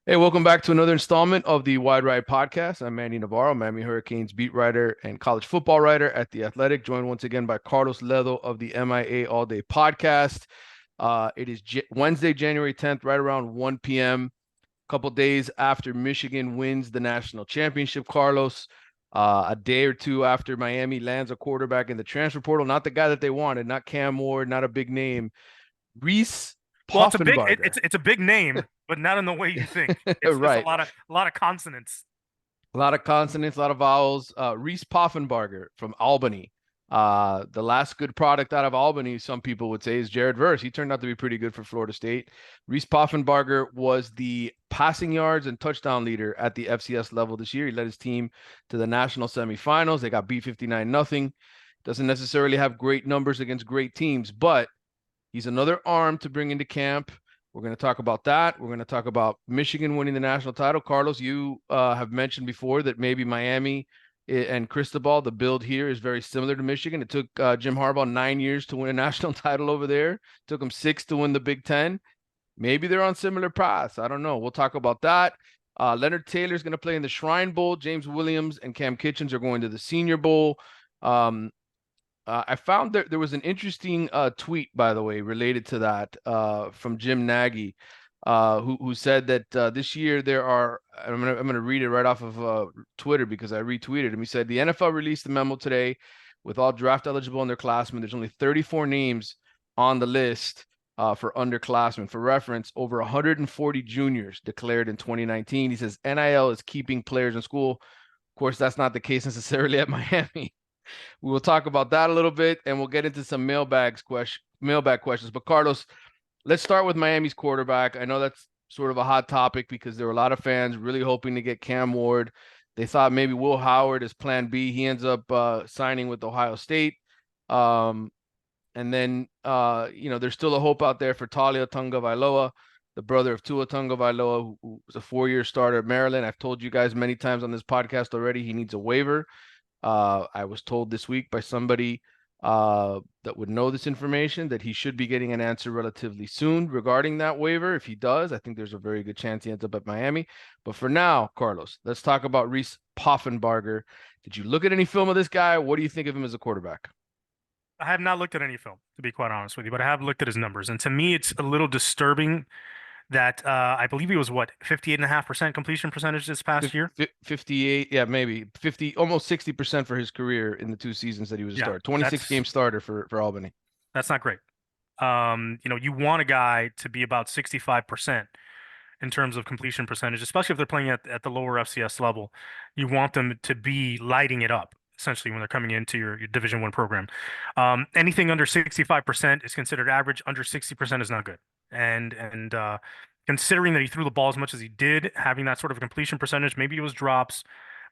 Hey, welcome back to another installment of the Wide Right Podcast. I'm Manny Navarro, Miami Hurricanes beat writer and college football writer at The Athletic, joined once again by Carlos Ledo of the MIA All Day Podcast. It is Wednesday, January 10th, right around 1 p.m., a couple days after Michigan wins the national championship, Carlos. A day or two after Miami lands a quarterback in the transfer portal, not the guy that they wanted, not Cam Ward, not a big name, Reese Well, it's a big Poffenbarger. it's a big name, but not in the way you think. It's just a Right. lot of consonants. A lot of consonants, a lot of vowels. Reese Poffenbarger from Albany. The last good product out of Albany, some people would say, is Jared Verse. He turned out to be pretty good for Florida State. Reese Poffenbarger was the passing yards and touchdown leader at the FCS level this year. He led his team to the national semifinals. They got beat 59-0. Doesn't necessarily have great numbers against great teams, but he's another arm to bring into camp. We're going to talk about that. We're going to talk about Michigan winning the national title. Carlos, you have mentioned before that maybe Miami and Cristobal, the build here is very similar to Michigan. It took Jim Harbaugh 9 years to win a national title over there. It took him 6 to win the Big Ten. Maybe they're on similar paths. I don't know. We'll talk about that. Leonard Taylor's going to play in the Shrine Bowl. James Williams and Cam Kitchens are going to the Senior Bowl. I found there was an interesting tweet, by the way, related to that from Jim Nagy, who said that this year there are. I'm gonna read it right off of Twitter because I retweeted him. He said the NFL released a memo today with all draft eligible underclassmen. There's only 34 names on the list for underclassmen. For reference, over 140 juniors declared in 2019. He says NIL is keeping players in school. Of course, that's not the case necessarily at Miami. We will talk about that a little bit, and we'll get into some mailbag questions. But Carlos, let's start with Miami's quarterback. I know that's sort of a hot topic because there were a lot of fans really hoping to get Cam Ward. They thought maybe Will Howard is Plan B. He ends up signing with Ohio State. Um, and then there's still a hope out there for Talia Tagovailoa, the brother of Tua Tagovailoa, who was a 4-year starter at Maryland. I've told you guys many times on this podcast already, he needs a waiver. I was told this week by somebody that would know this information that he should be getting an answer relatively soon regarding that waiver. If he does, I think there's a very good chance he ends up at Miami. But for now, Carlos, let's talk about Reese Poffenbarger. Did you look at any film of this guy? What do you think of him as a quarterback? I have not looked at any film, to be quite honest with you, but I have looked at his numbers, and to me, it's a little disturbing that I believe he was what 58.5% completion percentage this past year. 58, yeah, maybe 50, almost 60% for his career in the 2 seasons that he was a Yeah, starter. 26 that's game starter for Albany. that's not great. You want a guy to be about 65% in terms of completion percentage, especially if they're playing at the lower FCS level. You want them to be lighting it up, essentially, when they're coming into your Division One program. Anything under 65% is considered average. Under 60% is not good. And considering that he threw the ball as much as he did, having that sort of completion percentage, maybe it was drops,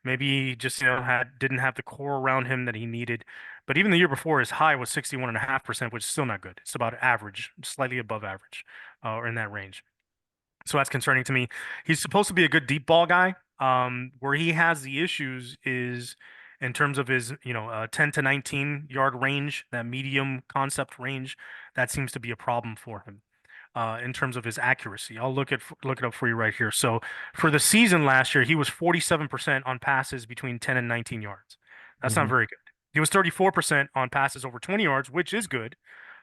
maybe he just didn't have the core around him that he needed. But even the year before, his high was 61.5%, which is still not good. It's about average, slightly above average, or in that range. So that's concerning to me. He's supposed to be a good deep ball guy. Where he has the issues is in terms of his, 10 to 19 yard range, that medium concept range. That seems to be a problem for him. In terms of his accuracy, I'll look it up for you right here. So for the season last year, he was 47% on passes between 10 and 19 yards. That's not Mm-hmm. very good. He was 34% on passes over 20 yards, which is good.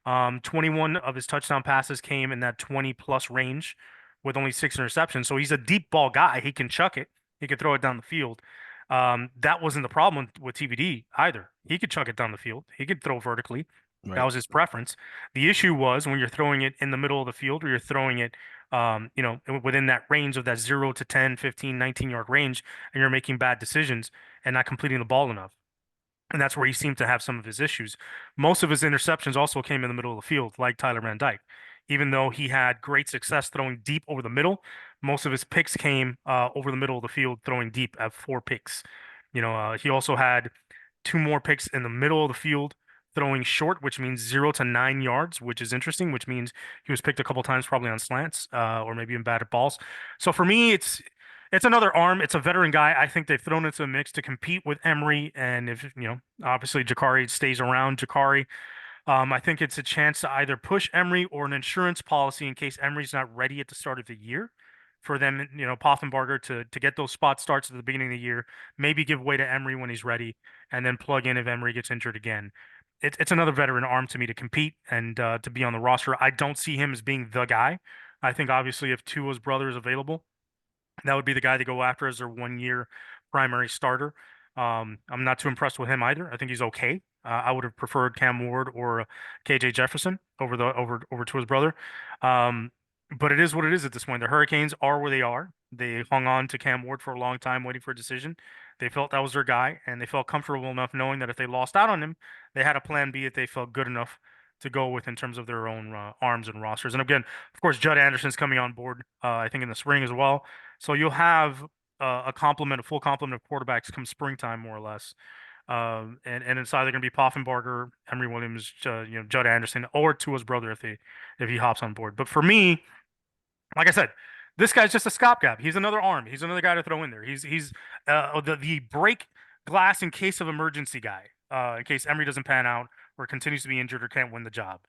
21 of his touchdown passes came in that 20 plus range with only 6 interceptions. So he's a deep ball guy. He can chuck it. He can throw it down the field. That wasn't the problem with TBD either. He could chuck it down the field. He could throw vertically. That Right. was his preference. The issue was when you're throwing it in the middle of the field or you're throwing it, within that range of that 0 to 10, 15, 19-yard range, and you're making bad decisions and not completing the ball enough. And that's where he seemed to have some of his issues. Most of his interceptions also came in the middle of the field, like Tyler Van Dyke. Even though he had great success throwing deep over the middle, most of his picks came over the middle of the field, throwing deep at 4 picks. He also had two more picks in the middle of the field, throwing short, which means 0 to 9 yards, which is interesting, which means he was picked a couple times probably on slants or maybe in batted balls. So for me, it's another arm. It's a veteran guy. I think they've thrown into the mix to compete with Emery. And if, obviously Jakari stays around, I think it's a chance to either push Emery or an insurance policy in case Emery's not ready at the start of the year. for them, Poffenbarger to get those spot starts at the beginning of the year, maybe give way to Emery when he's ready, and then plug in if Emery gets injured again. It's another veteran arm to me to compete and to be on the roster. I don't see him as being the guy. I think obviously if Tua's brother is available, that would be the guy to go after as their 1 year primary starter. I'm not too impressed with him either. I think he's okay. I would have preferred Cam Ward or KJ Jefferson over to his brother. Um, but it is what it is at this point. The Hurricanes are where they are. They hung on to Cam Ward for a long time, waiting for a decision. They felt that was their guy, and they felt comfortable enough knowing that if they lost out on him, they had a plan B that they felt good enough to go with in terms of their own arms and rosters. And again, of course, Judd Anderson's coming on board, I think, in the spring as well. So you'll have a full complement of quarterbacks come springtime, more or less. And it's either going to be Poffenbarger, Henry Williams, Judd Anderson, or Tua's brother if he hops on board. But for me, like I said, this guy's just a stopgap. He's another arm. He's another guy to throw in there. He's the break glass in case of emergency guy. In case Emery doesn't pan out or continues to be injured or can't win the job.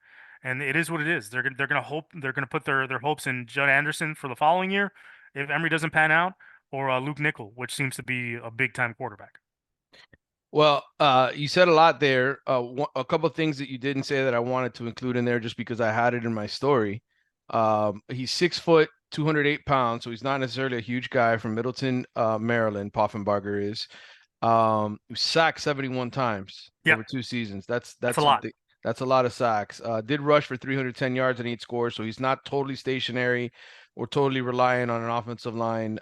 And it is what it is. They're gonna put their hopes in Judd Anderson for the following year if Emery doesn't pan out, or Luke Nickel, which seems to be a big time quarterback. Well, you said a lot there. A couple of things that you didn't say that I wanted to include in there just because I had it in my story. He's 6 foot, 208 pounds, so he's not necessarily a huge guy from Middleton, Maryland. Poffenbarger is. He was sacked 71 times Yep, over 2 seasons. that's a That's lot. something. That's a lot of sacks. Did rush for 310 yards and 8 scores, so he's not totally stationary or totally reliant on an offensive line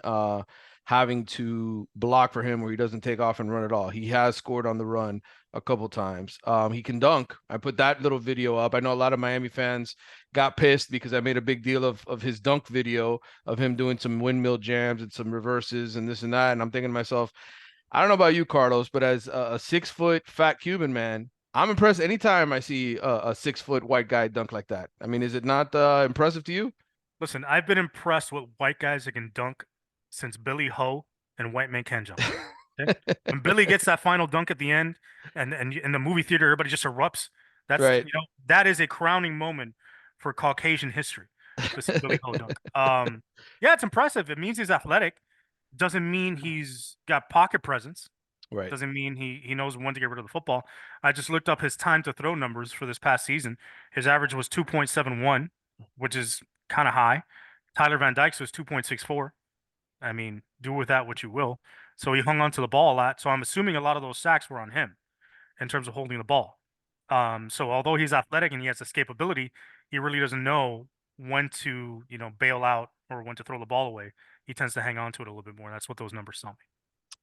having to block for him where he doesn't take off and run at all. He has scored on the run a couple times. He can dunk. I put that little video up. I know a lot of Miami fans got pissed because I made a big deal of his dunk video of him doing some windmill jams and some reverses and this and that. And I'm thinking to myself, I don't know about you, Carlos, but as a 6 foot fat Cuban man, I'm impressed anytime I see a 6 foot white guy dunk like that. I mean, is it not impressive to you? Listen, I've been impressed with white guys that can dunk since Billy Ho and White Man Can Jump. Okay? When Billy gets that final dunk at the end, and in the movie theater, everybody just erupts. Right. That is a crowning moment for Caucasian history to see Billy Ho dunk. Yeah, it's impressive. It means he's athletic. Doesn't mean he's got pocket presence. Right. Doesn't mean he knows when to get rid of the football. I just looked up his time to throw numbers for this past season. His average was 2.71, which is kind of high. Tyler Van Dyke's was 2.64. I mean, do with that what you will. So he hung on to the ball a lot. So I'm assuming a lot of those sacks were on him in terms of holding the ball. So although he's athletic and he has escapability, he really doesn't know when to, bail out or when to throw the ball away. He tends to hang on to it a little bit more. That's what those numbers tell me.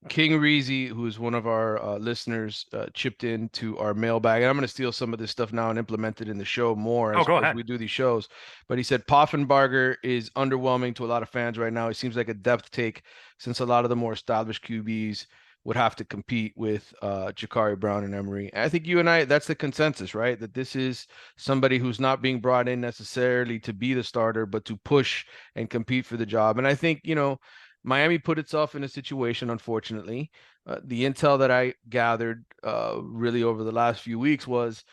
King Reezy, who is one of our listeners, chipped into our mailbag. And I'm going to steal some of this stuff now and implement it in the show more Oh, go as ahead. we do these shows. But he said Poffenbarger is underwhelming to a lot of fans right now. He seems like a depth take since a lot of the more established QBs would have to compete with Jakari Brown and Emery. And I think you and I, that's the consensus, right? That this is somebody who's not being brought in necessarily to be the starter, but to push and compete for the job. And I think, Miami put itself in a situation, unfortunately. The intel that I gathered really over the last few weeks was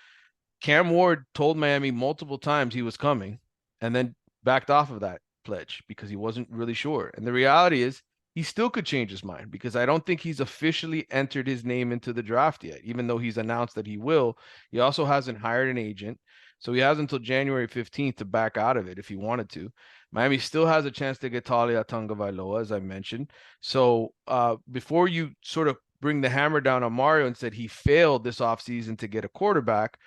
Cam Ward told Miami multiple times he was coming and then backed off of that pledge because he wasn't really sure. And the reality is he still could change his mind because I don't think he's officially entered his name into the draft yet, even though he's announced that he will. He also hasn't hired an agent. So he has until January 15th to back out of it if he wanted to. Miami still has a chance to get Talia Tagovailoa, as I mentioned. So before you sort of bring the hammer down on Mario and said he failed this offseason to get a quarterback,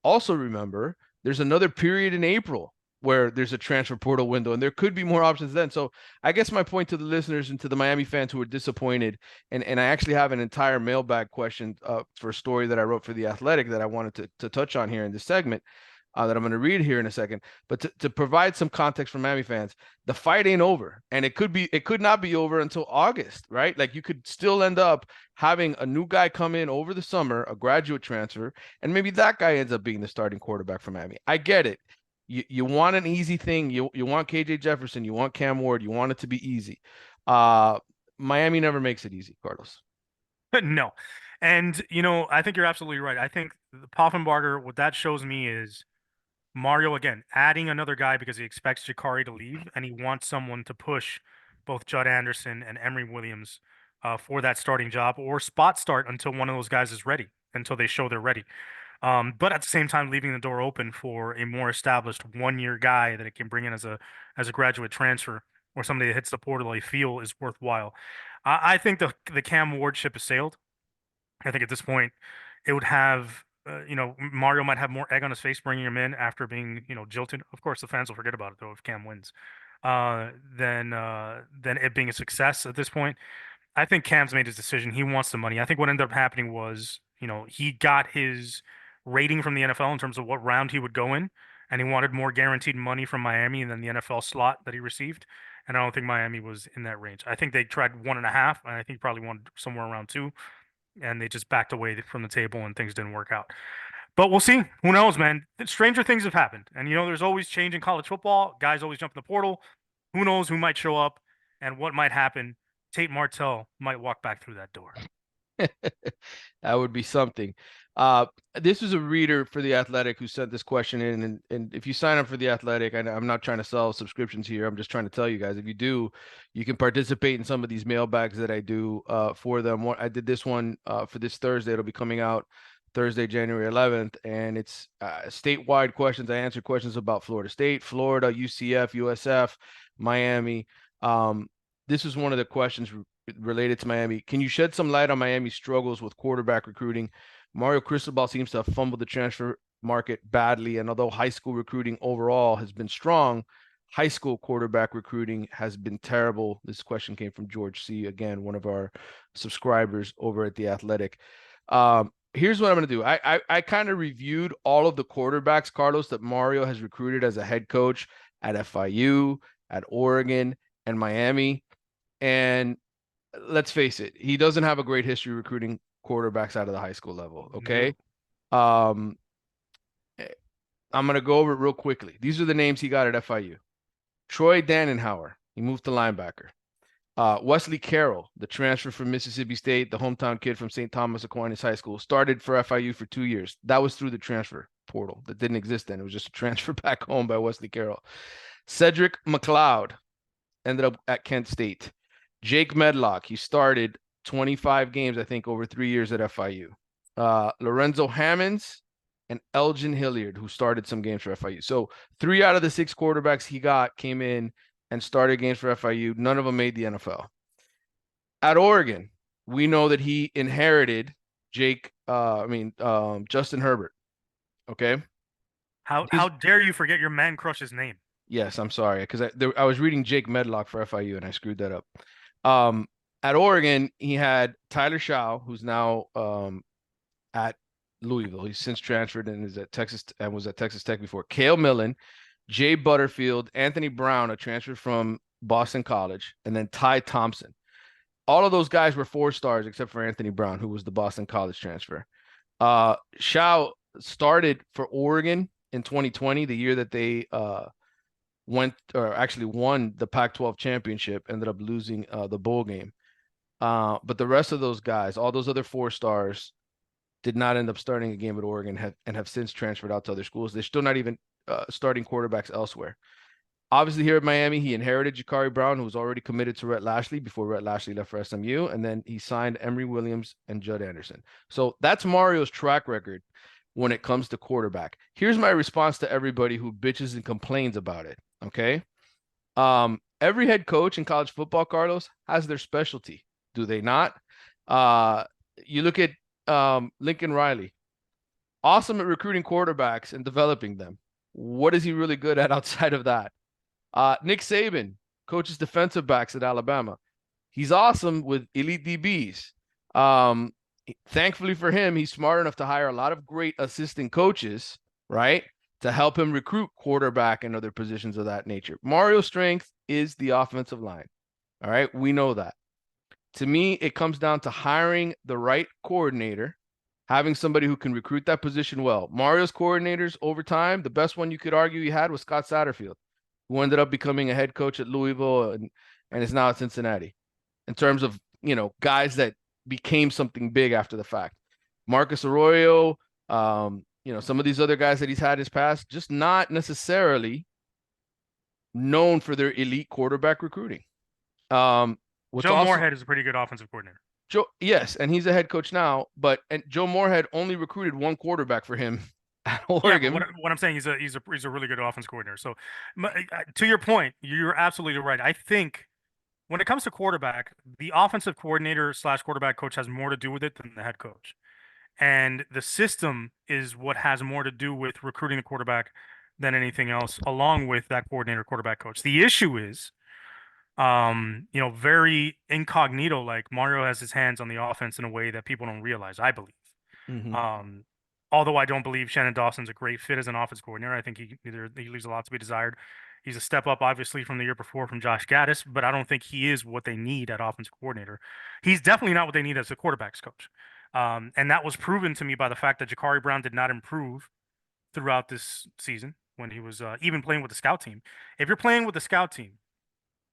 also remember there's another period in April where there's a transfer portal window and there could be more options then. So I guess my point to the listeners and to the Miami fans who are disappointed, and I actually have an entire mailbag question for a story that I wrote for The Athletic that I wanted to touch on here in this segment that I'm going to read here in a second. But to provide some context for Miami fans, the fight ain't over, and it could not be over until August, right? Like you could still end up having a new guy come in over the summer, a graduate transfer, and maybe that guy ends up being the starting quarterback for Miami. I get it. You want an easy thing. You want KJ Jefferson. You want Cam Ward. You want it to be easy. Miami never makes it easy, Carlos. No. And, I think you're absolutely right. I think the Poffenbarger, what that shows me is Mario, again, adding another guy because he expects Jakari to leave and he wants someone to push both Judd Anderson and Emery Williams for that starting job or spot start until one of those guys is ready, until they show they're ready. But at the same time, leaving the door open for a more established 1 year guy that it can bring in as a graduate transfer or somebody that hits the portal they feel is worthwhile. I think the Cam Ward ship has sailed. I think at this point, it would have, Mario might have more egg on his face bringing him in after being, jilted. Of course, the fans will forget about it though if Cam wins, than it being a success at this point. I think Cam's made his decision. He wants the money. I think what ended up happening was, he got his rating from the NFL in terms of what round he would go in, and he wanted more guaranteed money from Miami than the NFL slot that he received. And I don't think Miami was in that range. I think they tried 1.5, and I think he probably wanted somewhere around 2, and they just backed away from the table and things didn't work out. But we'll see. Who knows, man? Stranger things have happened. And there's always change in college football. Guys always jump in the portal. Who knows who might show up and what might happen? Tate Martell might walk back through that door. That would be something. This was a reader for The Athletic who sent this question in. And if you sign up for The Athletic, I'm not trying to sell subscriptions here. I'm just trying to tell you guys, if you do, you can participate in some of these mailbags that I do for them. I did this one for this Thursday. It'll be coming out Thursday, January 11th. And it's statewide questions. I answer questions about Florida State, Florida, UCF, USF, Miami. This is one of the questions related to Miami. Can you shed some light on Miami's struggles with quarterback recruiting? Mario Cristobal seems to have fumbled the transfer market badly, and although high school recruiting overall has been strong, high school quarterback recruiting has been terrible. This question came from George C., again, one of our subscribers over at The Athletic. Here's what I'm going to do. I kind of reviewed all of the quarterbacks, Carlos, that Mario has recruited as a head coach at FIU, at Oregon, and Miami. And let's face it, he doesn't have a great history recruiting quarterbacks out of the high school level. Okay. I'm going to go over it real quickly. These are the names he got at FIU. Troy Dannenhauer, he moved to linebacker. Wesley Carroll, the transfer from Mississippi State, the hometown kid from St. Thomas Aquinas High School, started for FIU for 2 years. That was through the transfer portal. That didn't exist then. It was just a transfer back home by Wesley Carroll. Cedric McLeod ended up at Kent State. Jake Medlock, he started 25 games, I think, over 3 years at FIU. Lorenzo Hammonds and Elgin Hilliard, who started some games for FIU. So 3 out of the 6 quarterbacks he got came in and started games for FIU. None of them made the NFL. At Oregon, we know that he inherited Justin Herbert. Okay. How dare you forget your man crush's name? Yes, I'm sorry, because I was reading Jake Medlock for FIU and I screwed that up. At Oregon, he had Tyler Shaw, who's now at Louisville. He's since transferred and is at Texas and was at Texas Tech before. Cale Millen, Jay Butterfield, Anthony Brown, a transfer from Boston College, and then Ty Thompson. All of those guys were 4 stars except for Anthony Brown, who was the Boston College transfer. Shaw started for Oregon in 2020, the year that they won the Pac-12 championship, ended up losing the bowl game. But the rest of those guys, all those other 4 stars, did not end up starting a game at Oregon and have since transferred out to other schools. They're still not even starting quarterbacks elsewhere. Obviously, here at Miami, he inherited Jakari Brown, who was already committed to Rhett Lashley before Rhett Lashley left for SMU, and then he signed Emery Williams and Judd Anderson. So that's Mario's track record when it comes to quarterback. Here's my response to everybody who bitches and complains about it. Okay. Every head coach in college football, Carlos, has their specialty. Do they not? You look at Lincoln Riley, awesome at recruiting quarterbacks and developing them. What is he really good at outside of that? Nick Saban coaches defensive backs at Alabama. He's awesome with elite DBs. Thankfully for him, he's smart enough to hire a lot of great assistant coaches, right, to help him recruit quarterback and other positions of that nature. Mario's strength is the offensive line. All right, we know that. To me, it comes down to hiring the right coordinator, having somebody who can recruit that position well. Mario's coordinators over time, the best one you could argue he had was Scott Satterfield, who ended up becoming a head coach at Louisville and is now at Cincinnati. In terms of, guys that became something big after the fact. Marcus Arroyo, some of these other guys that he's had in his past, just not necessarily known for their elite quarterback recruiting. What's Joe also Moorhead is a pretty good offensive coordinator. Joe, yes, and he's a head coach now, and Joe Moorhead only recruited one quarterback for him at Yeah, but what Oregon. what I'm saying is he's a really good offense coordinator. So to your point, you're absolutely right. I think when it comes to quarterback, the offensive coordinator slash quarterback coach has more to do with it than the head coach. And the system is what has more to do with recruiting the quarterback than anything else, along with that coordinator quarterback coach. The issue is, very incognito, like Mario has his hands on the offense in a way that people don't realize, I believe. Mm-hmm. Um, Although I don't believe Shannon Dawson's a great fit as an offense coordinator, I think he leaves a lot to be desired. He's a step up, obviously, from the year before from Josh Gaddis, but I don't think he is what they need at offense coordinator. He's definitely not what they need as a quarterbacks coach. And that was proven to me by the fact that Jakari Brown did not improve throughout this season when he was even playing with the scout team. If you're playing with the scout team,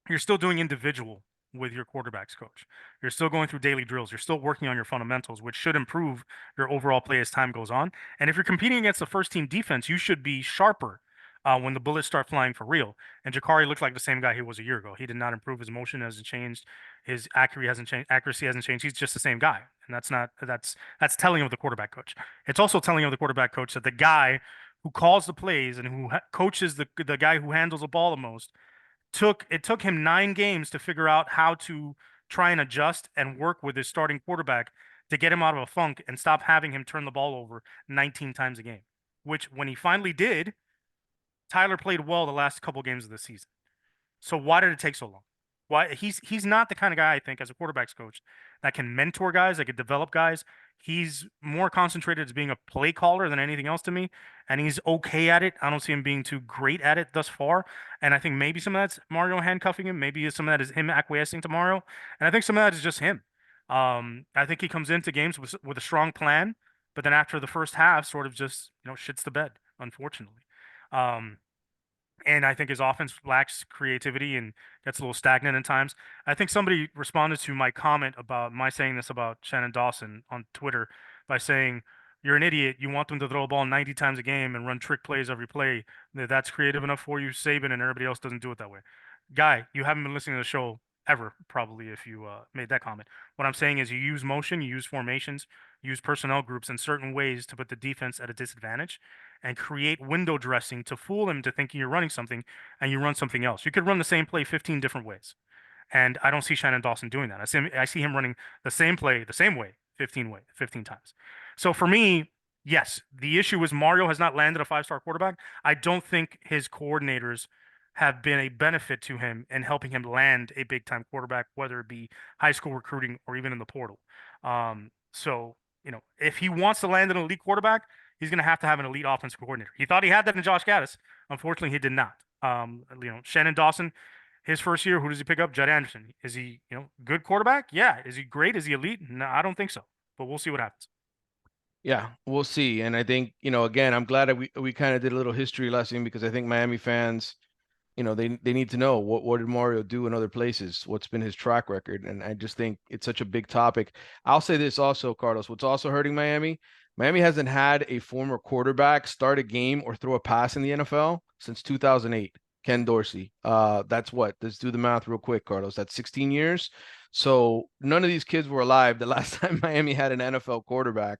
you're still doing individual with your quarterbacks coach. You're still going through daily drills. You're still working on your fundamentals, which should improve your overall play as time goes on. And if you're competing against the first team defense, you should be sharper when the bullets start flying for real. And Jakari looked like the same guy he was a year ago. He did not improve. His motion hasn't changed. His accuracy hasn't changed. Accuracy hasn't changed. He's just the same guy, and that's telling of the quarterback coach. It's also telling of the quarterback coach that the guy who calls the plays and who coaches the guy who handles the ball the most took him 9 games to figure out how to try and adjust and work with his starting quarterback to get him out of a funk and stop having him turn the ball over 19 times a game. Which, when he finally did, Tyler played well the last couple games of the season. So why did it take so long? Why he's not the kind of guy I think as a quarterbacks coach that can mentor guys, that can develop guys. He's more concentrated as being a play caller than anything else to me, and he's okay at it. I don't see him being too great at it thus far. And I think maybe some of that's Mario handcuffing him. Maybe some of that is him acquiescing to Mario, and I think some of that is just him. I think he comes into games with a strong plan, but then after the first half, sort of just shits the bed, unfortunately. Um, and I think his offense lacks creativity and gets a little stagnant at times. I think somebody responded to my comment about my saying this about Shannon Dawson on Twitter by saying, "You're an idiot. You want them to throw a ball 90 times a game and run trick plays every play. That's creative enough for you, Saban, and everybody else doesn't do it that way." Guy, you haven't been listening to the show ever, probably, if you made that comment. What I'm saying is you use motion, you use formations, you use personnel groups in certain ways to put the defense at a disadvantage and create window dressing to fool them to thinking you're running something and you run something else. You could run the same play 15 different ways. And I don't see Shannon Dawson doing that. I see him running the same play the same way 15 times. So for me, yes, the issue is Mario has not landed a 5-star quarterback. I don't think his coordinators have been a benefit to him in helping him land a big time quarterback, whether it be high school recruiting or even in the portal. So if he wants to land an elite quarterback, he's going to have an elite offensive coordinator. He thought he had that in Josh Gaddis. Unfortunately, he did not. Shannon Dawson, his first year, who does he pick up? Judd Anderson. Is he, good quarterback? Yeah. Is he great? Is he elite? No, I don't think so. But we'll see what happens. Yeah, we'll see. And I think, again, I'm glad that we kind of did a little history lesson because I think Miami fans, they need to know what did Mario do in other places? What's been his track record? And I just think it's such a big topic. I'll say this also, Carlos, what's also hurting Miami, Miami hasn't had a former quarterback start a game or throw a pass in the NFL since 2008. Ken Dorsey. That's what. Let's do the math real quick, Carlos. That's 16 years. So none of these kids were alive the last time Miami had an NFL quarterback.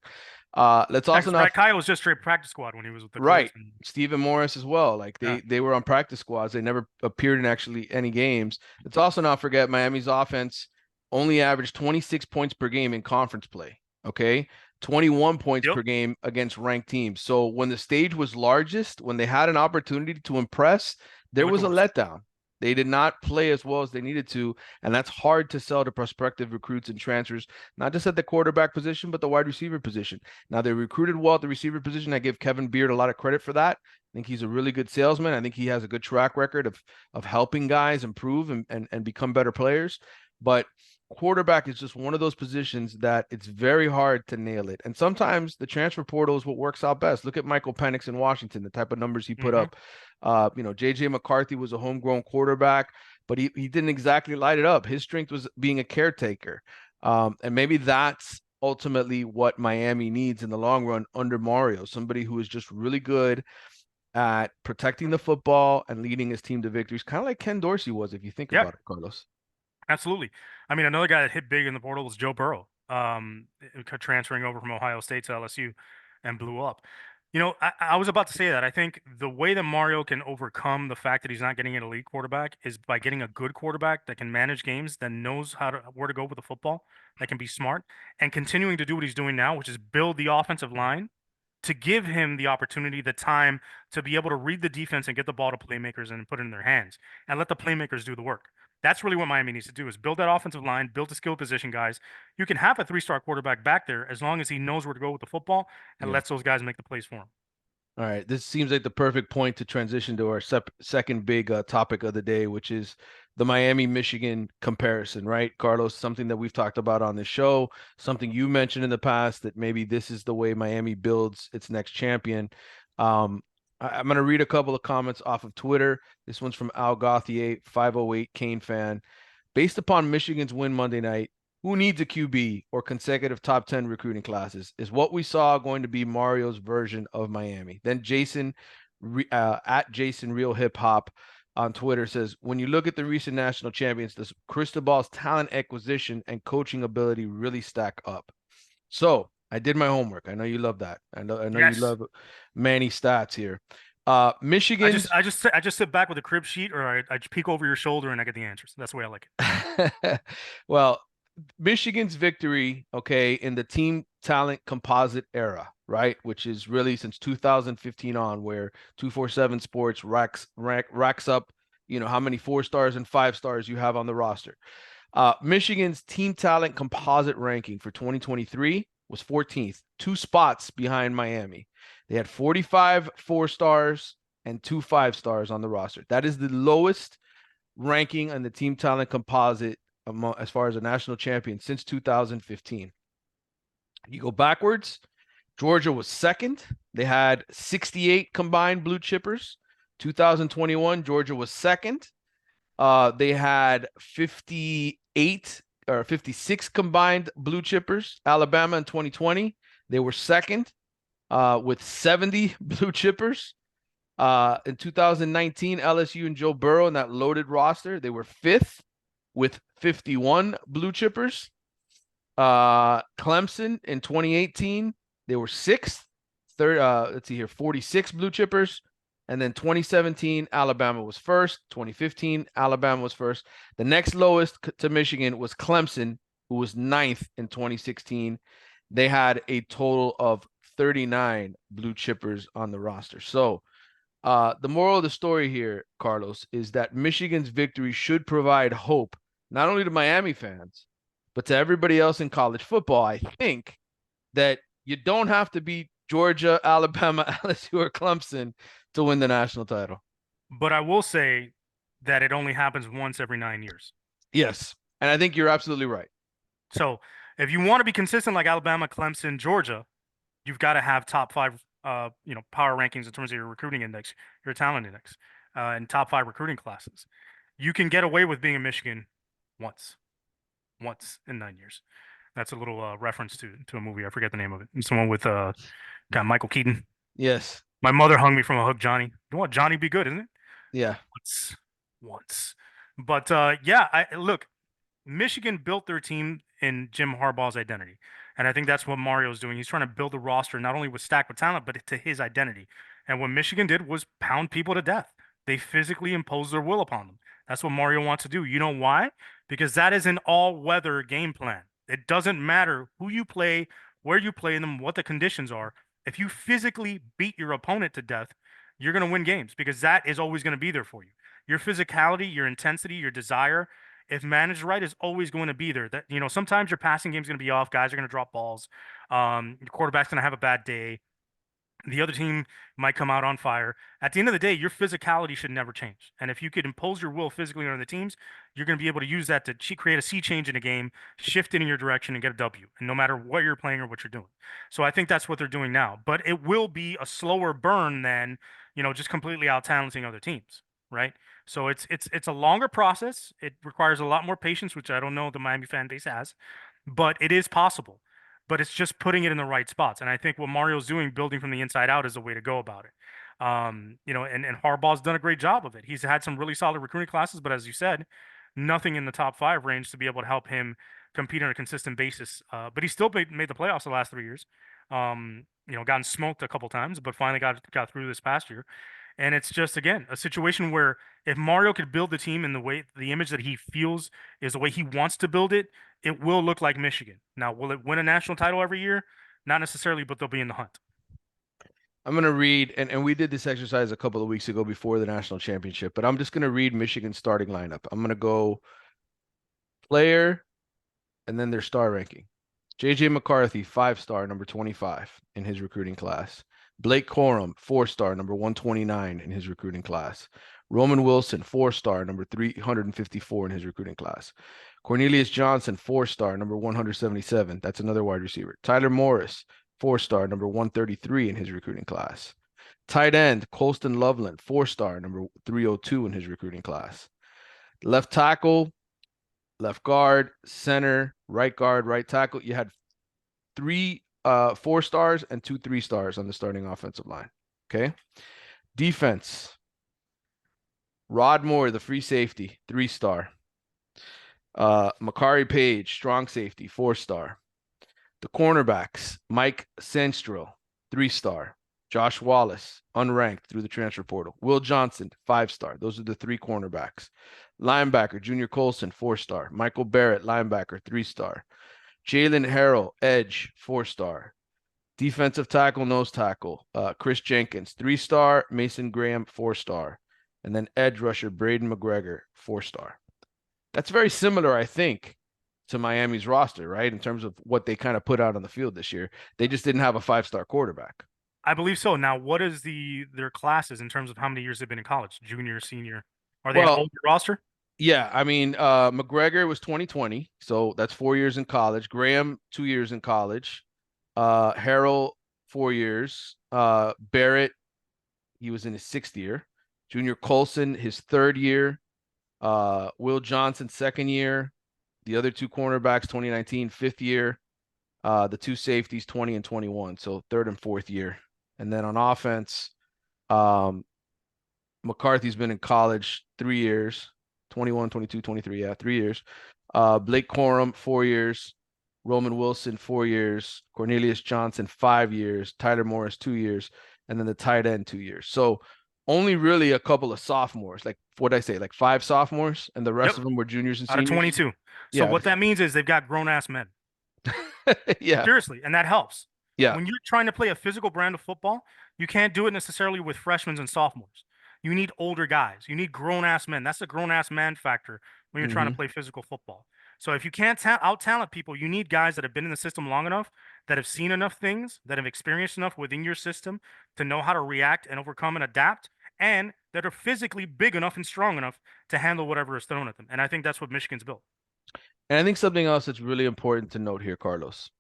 Let's also Because not Brad Kyle was just straight practice squad when he was with the Colts. right. Stephen Morris as well. Like Yeah. they were on practice squads. They never appeared in actually any games. Let's also not forget Miami's offense only averaged 26 points per game in conference play. Okay. 21 points Yep. per game against ranked teams. So when the stage was largest, when they had an opportunity to impress, They there looked was the a worst. letdown. They did not play as well as they needed to, and that's hard to sell to prospective recruits and transfers, not just at the quarterback position, but the wide receiver position. Now they recruited well at the receiver position. I give Kevin Beard a lot of credit for that. I think he's a really good salesman. I think he has a good track record of helping guys improve and become better players. But quarterback is just one of those positions that it's very hard to nail it. And sometimes the transfer portal is what works out best. Look at Michael Penix in Washington, the type of numbers he put Mm-hmm. up. JJ McCarthy was a homegrown quarterback, but he didn't exactly light it up. His strength was being a caretaker. And maybe that's ultimately what Miami needs in the long run under Mario, somebody who is just really good at protecting the football and leading his team to victories, kind of like Ken Dorsey was, if you think Yeah, about it, Carlos. absolutely. I mean, another guy that hit big in the portal was Joe Burrow, transferring over from Ohio State to LSU and blew up. I was about to say that. I think the way that Mario can overcome the fact that he's not getting an elite quarterback is by getting a good quarterback that can manage games, that knows where to go with the football, that can be smart, and continuing to do what he's doing now, which is build the offensive line to give him the opportunity, the time to be able to read the defense and get the ball to playmakers and put it in their hands and let the playmakers do the work. That's really what Miami needs to do is build that offensive line, build the skill position guys. You can have a three-star quarterback back there as long as he knows where to go with the football and Yeah. lets those guys make the plays for him. All right, this seems like the perfect point to transition to our second big topic of the day, which is the Miami-Michigan comparison, right, Carlos? Something that we've talked about on the show, something you mentioned in the past that maybe this is the way Miami builds its next champion. I'm going to read a couple of comments off of Twitter. This one's from Al Gauthier, 508 Kane fan. Based upon Michigan's win Monday night, who needs a QB or consecutive top 10 recruiting classes? Is what we saw going to be Mario's version of Miami? Then Jason, at Jason Real Hip Hop on Twitter says, when you look at the recent national champions, does Cristobal's talent acquisition and coaching ability really stack up? So I did my homework. I know you love that. I know you Yes. love Manny stats here. I just Michigan's I just I just sit back with a crib sheet or I just peek over your shoulder and I get the answers. That's the way I like it. well, Michigan's victory, okay, in the team talent composite era, right, which is really since 2015 on, where 247 Sports racks up, how many 4 stars and 5 stars you have on the roster. Michigan's team talent composite ranking for 2023 was 14th, 2 spots behind Miami. They had 45 4 stars and 2 5 stars on the roster. That is the lowest ranking on the team talent composite as far as a national champion since 2015. You go backwards, Georgia was second. They had 68 combined blue chippers. 2021, Georgia was second. They had 58 or 56 combined blue chippers. Alabama in 2020, they were second with 70 blue chippers. In 2019, LSU and Joe Burrow in that loaded roster, they were fifth with 51 blue chippers. Clemson in 2018, they were sixth. Third, let's see here, 46 blue chippers. And then 2017, Alabama was first. 2015, Alabama was first. The next lowest to Michigan was Clemson, who was ninth in 2016. They had a total of 39 blue chippers on the roster. So the moral of the story here, Carlos, is that Michigan's victory should provide hope not only to Miami fans, but to everybody else in college football. I think that you don't have to beat Georgia, Alabama, LSU, or Clemson to win the national title. But I will say that it only happens once every 9 years. Yes. And I think you're absolutely right. So if you want to be consistent like Alabama, Clemson, Georgia, you've got to have top five, power rankings in terms of your recruiting index, your talent index, and top five recruiting classes. You can get away with being in Michigan once, once in 9 years. That's a little reference to a movie. I forget the name of it. It's someone with got Michael Keaton. Yes. My mother hung me from a hook, Johnny. You want Johnny be good, isn't it? Yeah. Once. But yeah, I look. Michigan built their team in Jim Harbaugh's identity. And I think that's what Mario's doing. He's trying to build a roster not only with stacked with talent, but to his identity. And what Michigan did was pound people to death. They physically imposed their will upon them. That's what Mario wants to do. You know why? Because that is an all-weather game plan. It doesn't matter who you play, where you play them, what the conditions are. If you physically beat your opponent to death, you're going to win games because that is always going to be there for you. Your physicality, your intensity, your desire, if managed right, is always going to be there. That sometimes your passing game is going to be off. Guys are going to drop balls. Your quarterback's going to have a bad day. The other team might come out on fire. At the end of the day, your physicality should never change. And if you could impose your will physically on the teams, you're going to be able to use that to create a sea change in a game, shift it in your direction, and get a W. And no matter what you're playing or what you're doing. So I think that's what they're doing now. But it will be a slower burn than just completely out talenting other teams, right? So it's a longer process. It requires a lot more patience, which I don't know the Miami fan base has, but it is possible. but it's just putting it in the right spots. And I think what Mario's doing, building from the inside out, is the way to go about it. And Harbaugh's done a great job of it. He's had some really solid recruiting classes, but as you said, nothing in the top 5 range to be able to help him compete on a consistent basis. But he still made the playoffs the last 3 years. Gotten smoked a couple times, but finally got through this past year. And it's just, again, a situation where if Mario could build the team in the image that he feels is the way he wants to build it, it will look like Michigan. Now, will it win a national title every year? Not necessarily, but they'll be in the hunt. I'm going to read, and we did this exercise a couple of weeks ago before the national championship, but I'm just going to read Michigan's starting lineup. I'm going to go player and then their star ranking. J.J. McCarthy, 5-star, number 25 in his recruiting class. Blake Corum, 4-star, number 129 in his recruiting class. Roman Wilson, 4-star, number 354 in his recruiting class. Cornelius Johnson, 4-star, number 177. That's another wide receiver. Tyler Morris, 4-star, number 133 in his recruiting class. Tight end, Colston Loveland, 4-star, number 302 in his recruiting class. Left tackle, left guard, center, right guard, right tackle. You had 3 4-stars and 2 3-stars on the starting offensive line. Okay. Defense. Rod Moore, the free safety, 3-star. Makari Page, strong safety, 4-star. The cornerbacks, Mike Sandstrel, 3-star. Josh Wallace, unranked through the transfer portal. Will Johnson, 5-star. Those are the 3 cornerbacks. Linebacker, Junior Colson, 4-star. Michael Barrett, linebacker, 3-star. Jalen Harrell, edge, 4-star. Defensive tackle, nose tackle, Chris Jenkins, 3-star. Mason Graham, 4-star. And then edge rusher, Braden McGregor, 4-star. That's very similar, I think, to Miami's roster, right? In terms of what they kind of put out on the field this year. They just didn't have a 5-star quarterback. I believe so. Now, what is their classes in terms of how many years they've been in college? Junior, senior? Are they an Well, older roster? yeah, I mean, McGregor was 2020, so that's 4 years in college. Graham, 2 years in college. Harrell, 4 years. Barrett, he was in his 6th year. Junior Colson, his 3rd year. Will Johnson, 2nd year. The other 2 cornerbacks, 2019, 5th year. The 2 safeties, 20 and 21, so 3rd and 4th year. And then on offense, McCarthy's been in college 3 years, 21, 22, 23, yeah, 3 years. Blake Corum, 4 years. Roman Wilson, 4 years. Cornelius Johnson, 5 years. Tyler Morris, 2 years. And then the tight end, 2 years. So only really a couple of sophomores, like what I say, like 5 sophomores, and the rest Yep, of them were juniors and out of seniors. 22. So Yeah. what that means is they've got grown-ass men. Yeah. Seriously, and that helps. Yeah. When you're trying to play a physical brand of football, you can't do it necessarily with freshmen and sophomores. You need older guys. You need grown-ass men. That's the grown-ass man factor when you're trying to Mm-hmm. play physical football. So if you can't out-talent people, you need guys that have been in the system long enough, that have seen enough things, that have experienced enough within your system to know how to react and overcome and adapt, and that are physically big enough and strong enough to handle whatever is thrown at them. And I think that's what Michigan's built. And I think something else that's really important to note here, Carlos,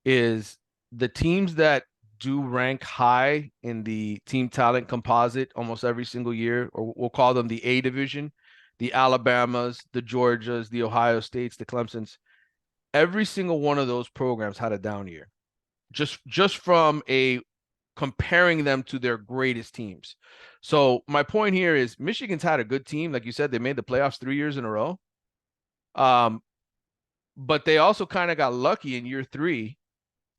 is the teams that do rank high in the team talent composite almost every single year, or we'll call them the A division, the Alabamas, the Georgias, the Ohio States, the Clemsons, every single one of those programs had a down year. Just from a comparing them to their greatest teams. So my point here is Michigan's had a good team. Like you said, they made the playoffs 3 years in a row. But they also kind of got lucky in year 3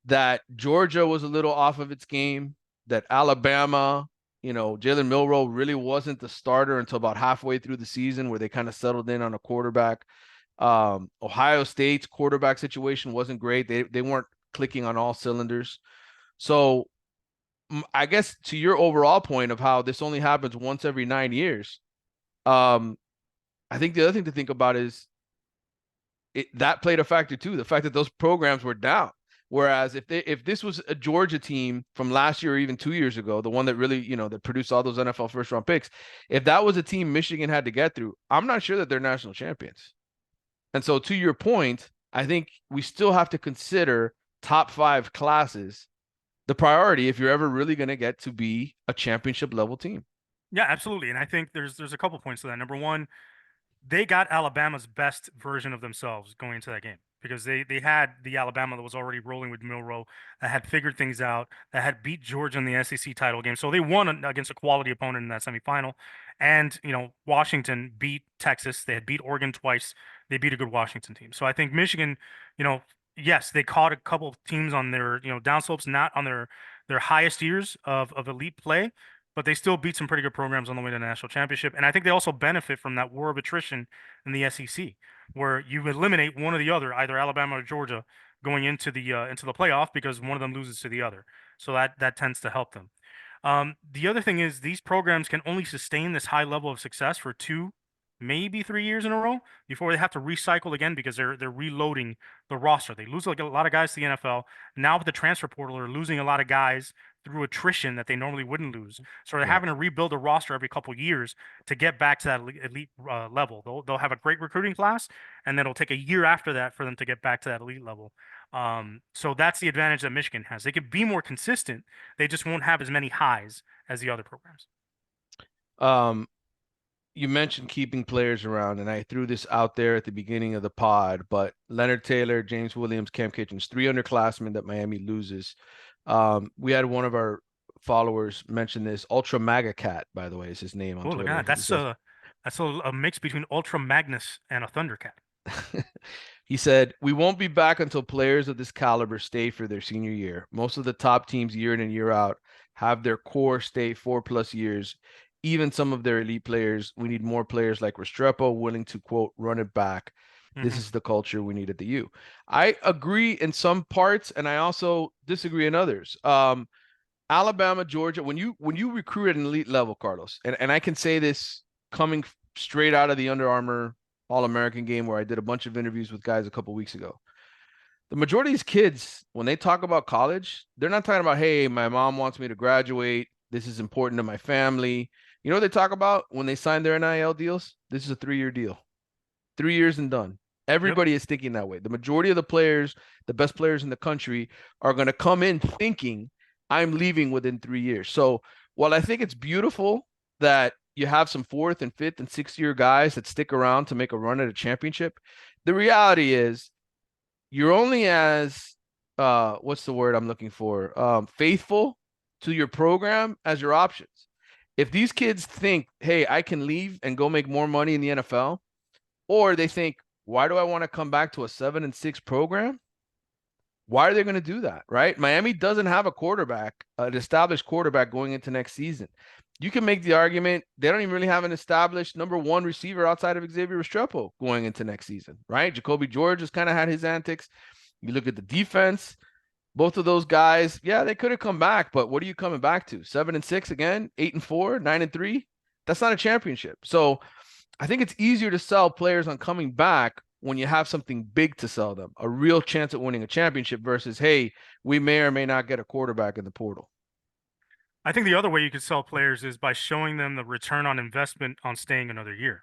that Georgia was a little off of its game, that Alabama, Jalen Milroe really wasn't the starter until about halfway through the season where they kind of settled in on a quarterback. Ohio State's quarterback situation wasn't great. They weren't clicking on all cylinders. So I guess to your overall point of how this only happens once every 9 years, I think the other thing to think about is that played a factor too. The fact that those programs were down. Whereas if this was a Georgia team from last year or even 2 years ago, the one that really, that produced all those NFL first round picks, if that was a team Michigan had to get through, I'm not sure that they're national champions. And so to your point, I think we still have to consider top 5 classes the priority if you're ever really going to get to be a championship level team. Yeah, absolutely. And I think there's a couple points to that. Number one, they got Alabama's best version of themselves going into that game. because they had the Alabama that was already rolling with Milroe, that had figured things out, that had beat Georgia in the SEC title game. So they won against a quality opponent in that semifinal. And, Washington beat Texas. They had beat Oregon twice. They beat a good Washington team. So I think Michigan, you know, yes, they caught a couple of teams on their, downslopes, not on their highest years of elite play, but they still beat some pretty good programs on the way to the national championship. And I think they also benefit from that war of attrition in the SEC, where you eliminate one or the other, either Alabama or Georgia, going into the playoff because one of them loses to the other. So that tends to help them. The other thing is these programs can only sustain this high level of success for 2, maybe 3 years in a row before they have to recycle again because they're reloading the roster. They lose like a lot of guys to the NFL. Now with the transfer portal, they're losing a lot of guys through attrition that they normally wouldn't lose. So they're Yeah. having to rebuild a roster every couple years to get back to that elite level. They'll have a great recruiting class, and then it'll take a year after that for them to get back to that elite level. So that's the advantage that Michigan has. They could be more consistent. They just won't have as many highs as the other programs. Um, you mentioned keeping players around, and I threw this out there at the beginning of the pod, but Leonard Taylor, James Williams, Cam Kitchens, 3 underclassmen that Miami loses. We had one of our followers mention this. Ultra Maga Cat, by the way, is his name on Oh, look at Twitter. that. He says, That's a mix between Ultra Magnus and a Thundercat. he said, "We won't be back until players of this caliber stay for their senior year. Most of the top teams year in and year out have their core stay 4+ years. Even some of their elite players. We need more players like Restrepo willing to quote run it back. This Hmm. is the culture we need at the U." I agree in some parts, and I also disagree in others. Alabama, Georgia, when you recruit at an elite level, Carlos, and I can say this coming straight out of the Under Armour All-American game where I did a bunch of interviews with guys a couple weeks ago. The majority of these kids, when they talk about college, they're not talking about, hey, my mom wants me to graduate. This is important to my family. You know what they talk about when they sign their NIL deals? This is a 3-year deal. 3 years and done. Yep. Everybody is thinking that way. The majority of the players, the best players in the country, are going to come in thinking, I'm leaving within 3 years. So while I think it's beautiful that you have some fourth and fifth and sixth year guys that stick around to make a run at a championship, the reality is you're only as what's the word I'm looking for? Faithful to your program as your options. If these kids think, hey, I can leave and go make more money in the NFL, or they think, why do I want to come back to a 7-6 program? Why are they going to do that? Right? Miami doesn't have a quarterback, an established quarterback going into next season. You can make the argument they don't even really have an established number one receiver outside of Xavier Restrepo going into next season, right? Jacoby George has kind of had his antics. You look at the defense, both of those guys, yeah, they could have come back, but what are you coming back to? 7-6 again, 8-4, 9-3? That's not a championship. So I think it's easier to sell players on coming back when you have something big to sell them, a real chance at winning a championship versus, hey, we may or may not get a quarterback in the portal. I think the other way you could sell players is by showing them the return on investment on staying another year,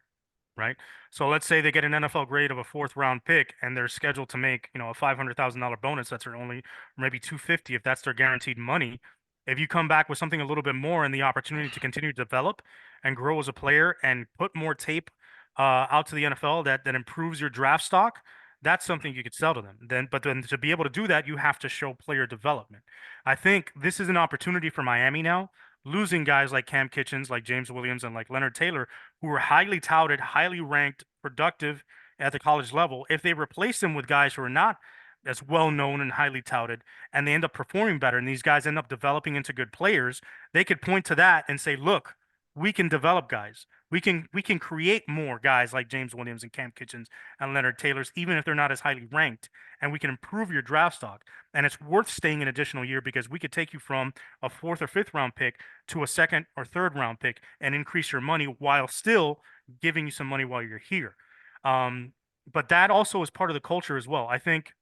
right? So let's say they get an NFL grade of a fourth round pick and they're scheduled to make, a $500,000 bonus. That's their only, maybe 250 if that's their guaranteed money. If you come back with something a little bit more and the opportunity to continue to develop and grow as a player and put more tape out to the NFL that improves your draft stock, that's something you could sell to them. But then to be able to do that, you have to show player development. I think this is an opportunity for Miami now, losing guys like Cam Kitchens, like James Williams, and like Leonard Taylor, who were highly touted, highly ranked, productive at the college level. If they replace them with guys who are not as well known and highly touted, and they end up performing better, and these guys end up developing into good players, they could point to that and say, "Look, we can develop guys. We can create more guys like James Williams and Cam Kitchens and Leonard Taylor's, even if they're not as highly ranked, and we can improve your draft stock. And it's worth staying an additional year because we could take you from a fourth or fifth round pick to a second or third round pick and increase your money while still giving you some money while you're here." Um, but that also is part of the culture as well. I think